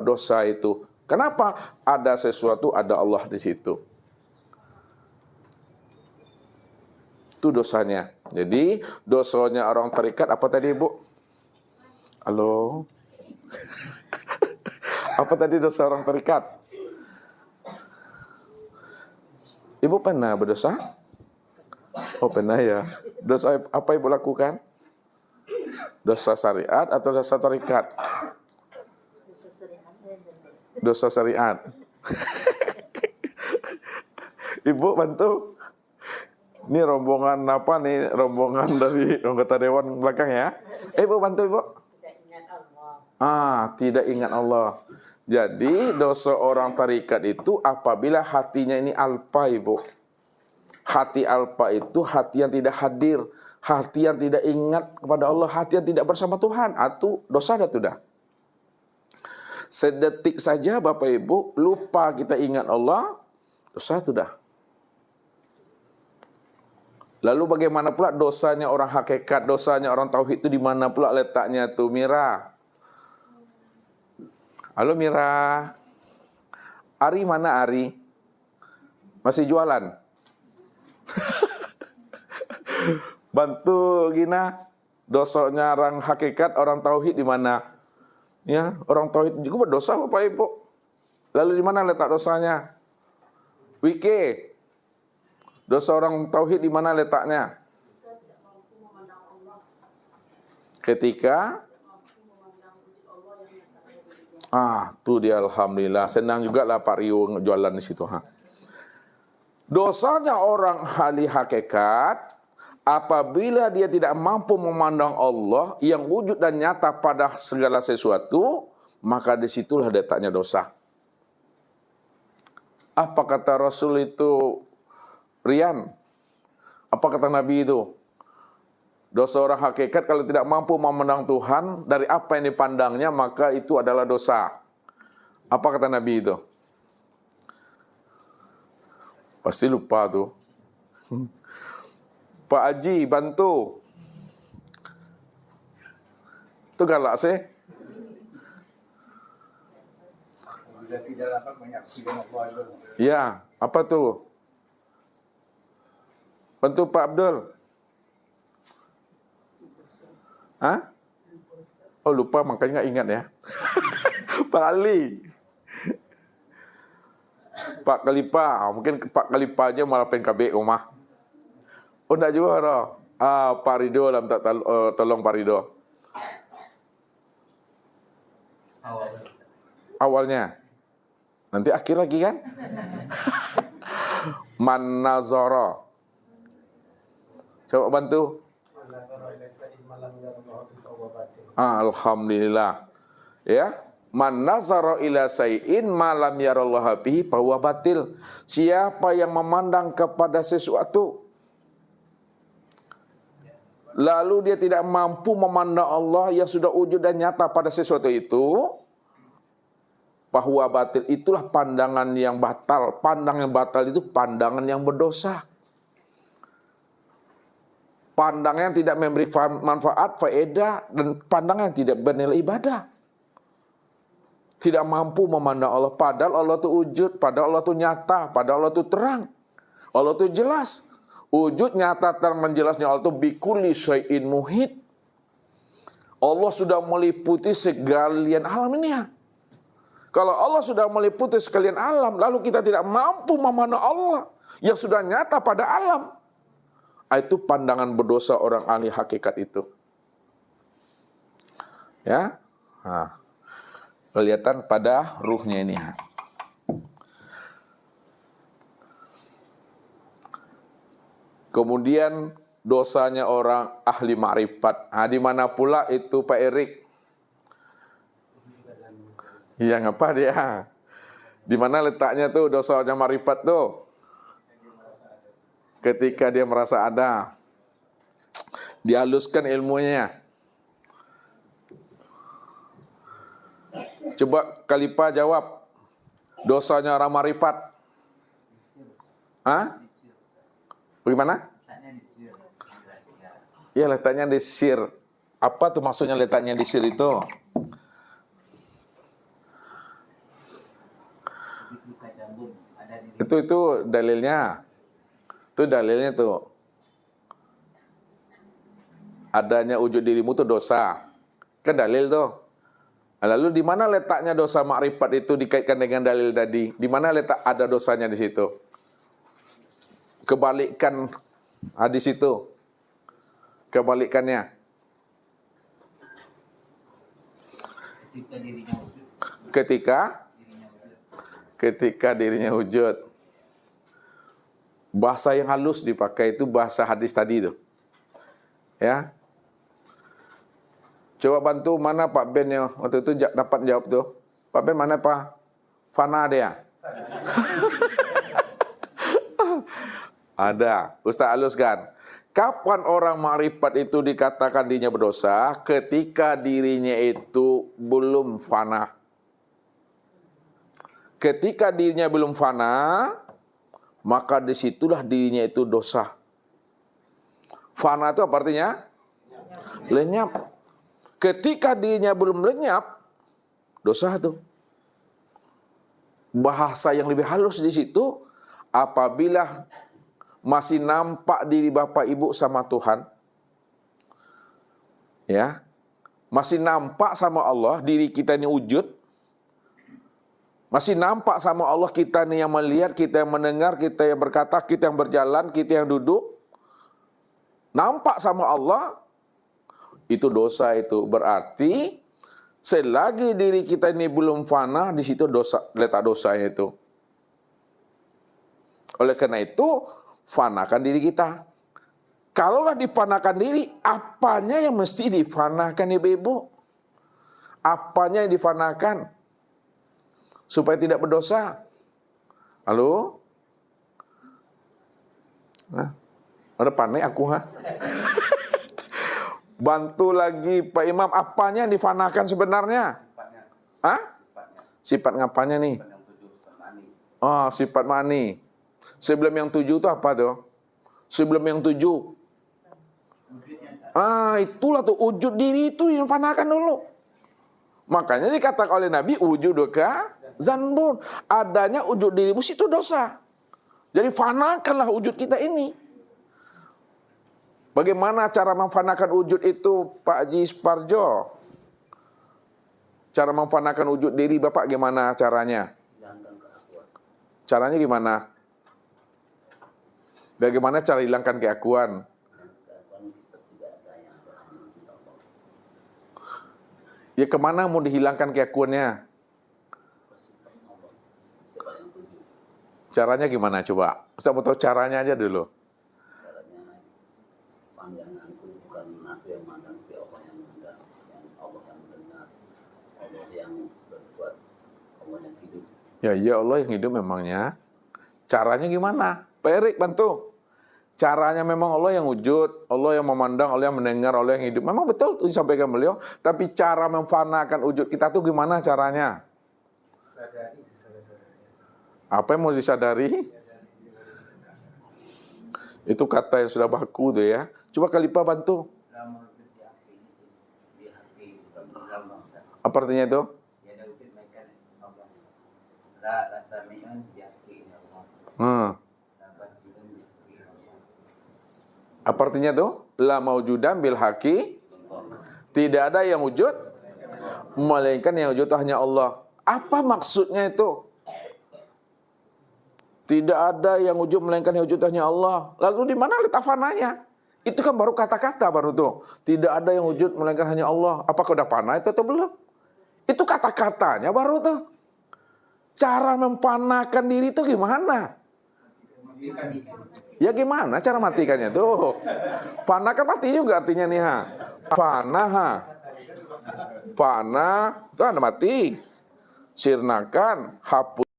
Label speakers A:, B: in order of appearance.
A: dosa itu. Kenapa? Ada sesuatu, ada Allah di situ. Itu dosanya. Jadi dosanya orang tarikat apa tadi, Bu? Halo? Apa tadi dosa orang tarikat? Ibu pernah berdosa? Oh pernah ya. Dosa apa ibu lakukan? Dosa syariat atau dosa tarikat? Dosa syariat. Ibu bantu. Ini rombongan apa nih? Rombongan dari anggota dewan belakang ya. Ibu bantu ibu. Tidak ingat Allah. Jadi dosa orang tarikat itu apabila hatinya ini alpa, ibu. Hati alpa itu hati yang tidak hadir, hati yang tidak ingat kepada Allah, hati yang tidak bersama Tuhan. Itu dosa dah sudah. Sedetik saja Bapak Ibu lupa kita ingat Allah, dosa sudah. Lalu bagaimana pula dosanya orang hakikat, dosanya orang tauhid itu di mana pula letaknya tuh, Mira? Halo Mira. Ari mana Ari? Masih jualan? Bantu Gina. Dosanya orang hakikat, orang tauhid di mana? Ya, orang tauhid juga berdosa Bapak Ibu. Lalu di mana letak dosanya? Wike. Dosa orang tauhid di mana letaknya? Ketika tuh dia alhamdulillah. Senang juga lah Pak Rio jualan di situ. Dosanya orang ahli hakikat apabila dia tidak mampu memandang Allah yang wujud dan nyata pada segala sesuatu, maka disitulah letaknya dosa. Apa kata Rasul itu, Rian? Apa kata Nabi itu? Dosa orang hakikat kalau tidak mampu memandang Tuhan dari apa yang dipandangnya, maka itu adalah dosa. Apa kata Nabi itu? Pasti lupa tuh. Pak Haji, bantu. Itu galak sih.
B: Bila tidak dapat menyaksikan Allah itu.
A: Ya, apa tuh? Bantu Pak Abdul. Hah? Oh lupa, makanya nggak ingat ya. Pak Ali. Pak Kalipa, mungkin Pak Kalipa aja malah PKB rumah. Oh enggak juga no. Pak Rido dalam tolong Pak Rido. Awalnya. Nanti akhir lagi kan? Man nazara. Coba bantu. Alhamdulillah. Ya, man nazara ila sayyin ma lam yarallahu bihi fa huwa batil. Siapa yang memandang kepada sesuatu lalu dia tidak mampu memandang Allah yang sudah wujud dan nyata pada sesuatu itu, fa huwa batil, itulah pandangan yang batal. Pandangan yang batal itu pandangan yang berdosa. Pandangan yang tidak memberi manfaat, faedah, dan pandangan yang tidak bernilai ibadah. Tidak mampu memandang Allah, padahal Allah itu wujud, padahal Allah itu nyata, padahal Allah itu terang. Allah itu jelas. Wujud nyata terang menjelasnya Allah itu bikulli syai'in muhit. Allah sudah meliputi segalian alam ini ya. Kalau Allah sudah meliputi sekalian alam, lalu kita tidak mampu memandang Allah yang sudah nyata pada alam, itu pandangan berdosa orang ahli hakikat itu. Ya, kelihatan pada ruhnya ini. Kemudian dosanya orang ahli ma'rifat. Di mana pula itu Pak Erik? Iya ngapa dia? Di mana letaknya tuh dosanya ma'rifat tuh? Ketika dia merasa ada, dihaluskan ilmunya. Coba Kalipa jawab, dosanya orang marifat. Bagaimana? Ya letaknya di sir. Apa tuh maksudnya letaknya di sir itu? Itu dalilnya. Itu dalilnya tuh. Adanya wujud dirimu tuh dosa. Kan dalil tuh. Lalu di mana letaknya dosa makrifat itu dikaitkan dengan dalil tadi? Di mana letak ada dosanya di situ? Kebalikan hadis itu. Kebalikannya. Ketika dirinya wujud. Bahasa yang halus dipakai itu bahasa hadis tadi itu. Ya. Coba bantu mana Pak Ben yang waktu itu dapat jawab tuh. Pak Ben mana Pak? Fana dia. Ada. Ustaz haluskan. Kapan orang makrifat itu dikatakan dirinya berdosa? Ketika dirinya itu belum fana. Ketika dirinya belum fana, maka disitulah dirinya itu dosa. Fana itu apa artinya? Lenyap. Ketika dirinya belum lenyap, dosa itu. Bahasa yang lebih halus di situ, apabila masih nampak diri Bapak Ibu sama Tuhan, ya, masih nampak sama Allah, diri kita ini wujud, masih nampak sama Allah, kita ini yang melihat, kita yang mendengar, kita yang berkata, kita yang berjalan, kita yang duduk, nampak sama Allah, itu dosa itu. Berarti selagi diri kita ini belum fana, di situ dosa, letak dosanya itu. Oleh karena itu, fanakan diri kita. Kalaulah difanakan diri, apanya yang mesti difanakan ibu-ibu? Apanya yang difanakan? Supaya tidak berdosa. Halo? Nah, ada panik aku, ha? Bantu lagi Pak Imam, apanya yang difanakan sebenarnya? Hah? Sifat ngapanya nih? Oh, sifat mani. Sebelum yang 7 itu apa tuh? Sebelum yang 7. Itulah tuh wujud diri itu yang fanakan dulu. Makanya dikatakan oleh Nabi, wujuduka zanbun. Adanya wujud dirimu itu dosa. Jadi fanakanlah wujud kita ini. Bagaimana cara memfanakan wujud itu, Pak Haji Sparjo? Cara memfanakan wujud diri Bapak gimana caranya? Caranya gimana? Bagaimana cara hilangkan keakuan? Ya kemana mau dihilangkan keakuannya? Caranya gimana coba? Ustaz mau tahu caranya aja dulu.
C: Pandanganku bukan aku yang mandang, tapi Allah yang mandang, yang Allah yang mendengar, Allah yang berbuat, Allah yang hidup.
A: Ya Allah yang hidup memangnya. Caranya gimana? Pak Erik bantu. Caranya memang Allah yang wujud, Allah yang memandang, Allah yang mendengar, Allah yang hidup. Memang betul itu disampaikan beliau. Tapi cara memfanakan wujud kita tuh gimana caranya?
B: Sadari sesadar-sadarnya.
A: Apa yang mau disadari? Itu kata yang sudah baku tuh ya. Coba Khalifah bantu. Apa artinya itu? Apa artinya tuh? La maujudan bil haqi. Tidak ada yang wujud melainkan yang wujud hanya Allah. Apa maksudnya itu? Tidak ada yang wujud melainkan yang wujud hanya Allah. Lalu di mana letak fananya? Itu kan baru kata-kata baru tuh. Tidak ada yang wujud melainkan hanya Allah. Apakah udah fana itu atau belum? Itu kata-katanya baru tuh. Cara memfanakan diri itu gimana? Ya gimana cara matikannya tuh? Fana kan mati juga artinya nih ha. Fana ha. Fana itu ada mati. Sirnakan, hapus.